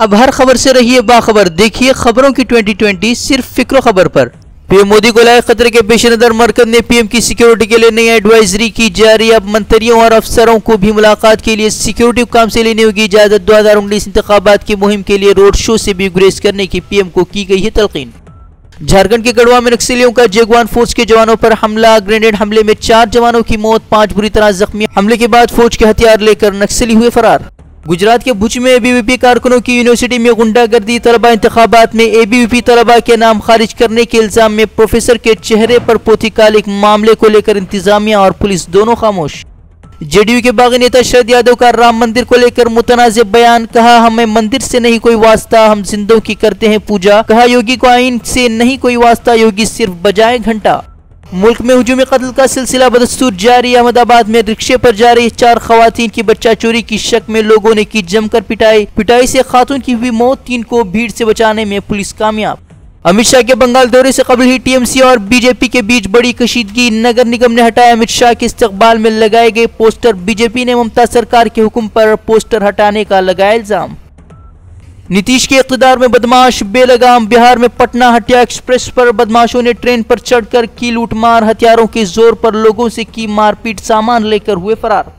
अब हर खबर से रहिए बाखबर। देखिए खबरों की 2020 सिर्फ फिक्रो खबर पर। पीएम मोदी को लाए खतरे के पेश नजर मरकज ने पीएम की सिक्योरिटी के लिए नई एडवाइजरी की जारी। अब मंत्रियों और अफसरों को भी मुलाकात के लिए सिक्योरिटी काम से लेने होगी इजाजत। 2019 इंतखाबात की मुहिम के लिए रोड शो से भी गुरेज करने की पीएम को की गई है तलकीन। झारखंड के गढ़वा में नक्सलियों का जगवान फौज के जवानों पर हमला। ग्रेनेड हमले में 4 जवानों की मौत, 5 बुरी तरह जख्मी। हमले के बाद फौज के हथियार लेकर नक्सली हुए फरार। गुजरात के भुज में एबीवीपी कारकुनों की यूनिवर्सिटी में गुंडागर्दी। तलबा इंतखाबात में एबीवीपी तलबा के नाम खारिज करने के इल्जाम में प्रोफेसर के चेहरे पर पोथी कालिक। मामले को लेकर इंतजामिया और पुलिस दोनों खामोश। जेडीयू के बागी नेता शरद यादव का राम मंदिर को लेकर मुतनाज़ बयान। कहा, हमें मंदिर से नहीं कोई वास्ता, हम जिंदों की करते हैं पूजा। कहा, योगी को आइन से नहीं कोई वास्ता, योगी सिर्फ बजाए घंटा। मुल्क में हुजूम कत्ल का सिलसिला बदस्तूर जारी। अहमदाबाद में रिक्शे पर जा रही 4 खवातीन की बच्चा चोरी की शक में लोगों ने की जमकर पिटाई से खातून की हुई मौत। 3 को भीड़ से बचाने में पुलिस कामयाब। अमित शाह के बंगाल दौरे से कबल ही टीएमसी और बीजेपी के बीच बड़ी कशीदगी। नगर निगम ने हटाया अमित शाह के इस्तकबाल में लगाए गए पोस्टर। बीजेपी ने ममता सरकार के हुक्म पर पोस्टर हटाने का लगाया इल्जाम। नीतीश के इक़्तिदार में बदमाश बेलगाम। बिहार में पटना हटिया एक्सप्रेस पर बदमाशों ने ट्रेन पर चढ़कर की लूटमार। हथियारों के जोर पर लोगों से की मारपीट, सामान लेकर हुए फरार।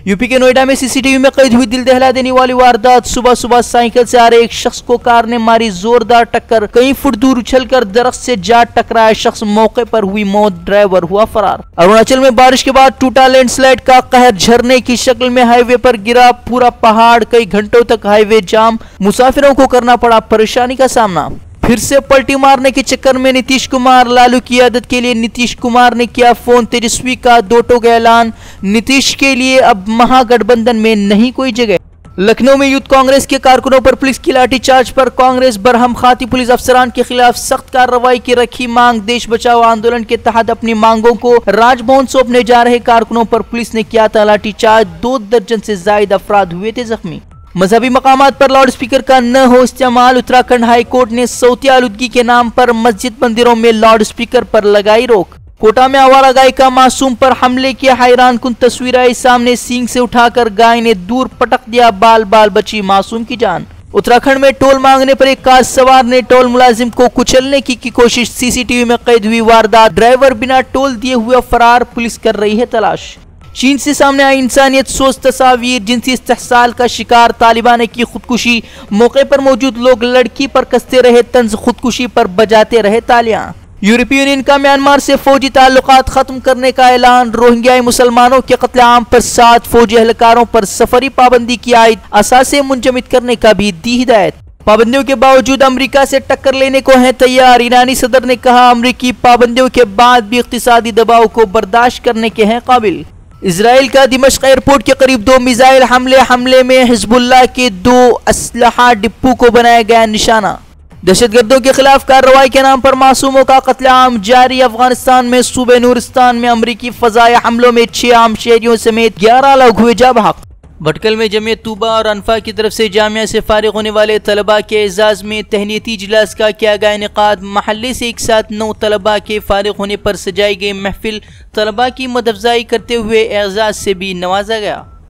यूपी के नोएडा में सीसीटीवी में कैद हुई दिल दहला देने वाली वारदात। सुबह सुबह साइकिल से आ रहे एक शख्स को कार ने मारी जोरदार टक्कर। कई फुट दूर उछलकर दरख्त से जा टकराया शख्स, मौके पर हुई मौत, ड्राइवर हुआ फरार। अरुणाचल में बारिश के बाद टूटा लैंडस्लाइड का कहर। झरने की शक्ल में हाईवे पर गिरा पूरा पहाड़। कई घंटों तक हाईवे जाम, मुसाफिरों को करना पड़ा परेशानी का सामना। फिर से पलटी मारने के चक्कर में नीतीश कुमार। लालू की आदत के लिए नीतीश कुमार ने किया फोन। तेजस्वी का 2 टोक ऐलान। नीतीश के लिए अब महागठबंधन में नहीं कोई जगह। लखनऊ में यूथ कांग्रेस के कारकुनों पर पुलिस की लाठीचार्ज पर कांग्रेस बरहम। खाती पुलिस अफसरान के खिलाफ सख्त कार्रवाई की रखी मांग। देश बचाओ आंदोलन के तहत अपनी मांगों को राजभवन सौंपने जा रहे कारकुनों पर पुलिस ने किया था लाठीचार्ज। 2 दर्जन से ज्यादा अफराद हुए थे जख्मी। मजहबी मकामात पर लाउड स्पीकर का न हो इस्तेमाल। उत्तराखंड हाई कोर्ट ने सौती आलूदगी के नाम पर मस्जिद मंदिरों में लाउड स्पीकर पर लगाई रोक। कोटा में आवारा गाय का मासूम पर हमले की हैरान कुन तस्वीर आई सामने। सींग से उठाकर गाय ने दूर पटक दिया, बाल बाल बची मासूम की जान। उत्तराखंड में टोल मांगने पर एक कार सवार ने टोल मुलाजिम को कुचलने की कोशिश। सीसीटीवी में कैद हुई वारदात। ड्राइवर बिना टोल दिए हुए फरार, पुलिस कर रही है तलाश। चीन से सामने आई इंसानियत सोच तस्वीर। जिनसी इस्तेहसाल का शिकार तालिबान ने की खुदकुशी। मौके पर मौजूद लोग लड़की पर कसते रहे तंज, खुदकुशी पर बजाते रहे तालियां। यूरोपीय यूनियन का म्यांमार से फौजी ताल्लुकात खत्म करने का ऐलान। रोहिंग्याई मुसलमानों के कत्लेआम पर 7 फौजी एहलकारों पर सफरी पाबंदी की आयद। असासे मुंजमद करने का भी दी हिदायत। पाबंदियों के बावजूद अमेरिका से टक्कर लेने को है तैयार। ईरानी सदर ने कहा, अमेरिकी पाबंदियों के बाद भी इक्तिसादी दबाव को बर्दाश्त करने के हैं काबिल। इजराइल का दिमश्क एयरपोर्ट के करीब 2 मिसाइल हमले में हिजबुल्लाह के 2 असलहा डिपो को बनाया गया निशाना। दहशतगर्दों के खिलाफ कार्रवाई के नाम पर मासूमों का कत्लेआम जारी। अफगानिस्तान में सूबे नूरिस्तान में अमरीकी फजाई हमलों में 6 आम शहरियों समेत 11 लोग हुए जा बहक। भटकल में जमीयत तूबा और अनफा की तरफ से जामिया से फारिग होने वाले तलबा के एजाज में तहनीती इजलास का किया गया इनेकाद। महल्ले से एक साथ 9 तलबा के फारिग होने पर सजाई गई महफिल। तलबा की मदअफ़ज़ाई करते हुए एजाज से भी नवाजा गया।